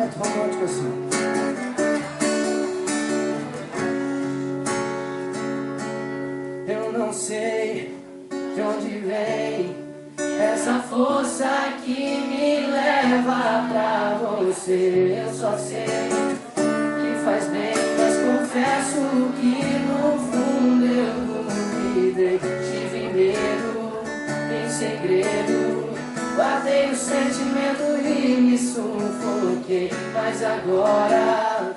muito romântico assim. Eu não sei de onde vem essa força que me leva pra você. Eu só sei que faz bem, mas confesso que no fundo eu duvidei. Tive medo, em segredo, guardei o sentimento e me sufoquei. Mas agora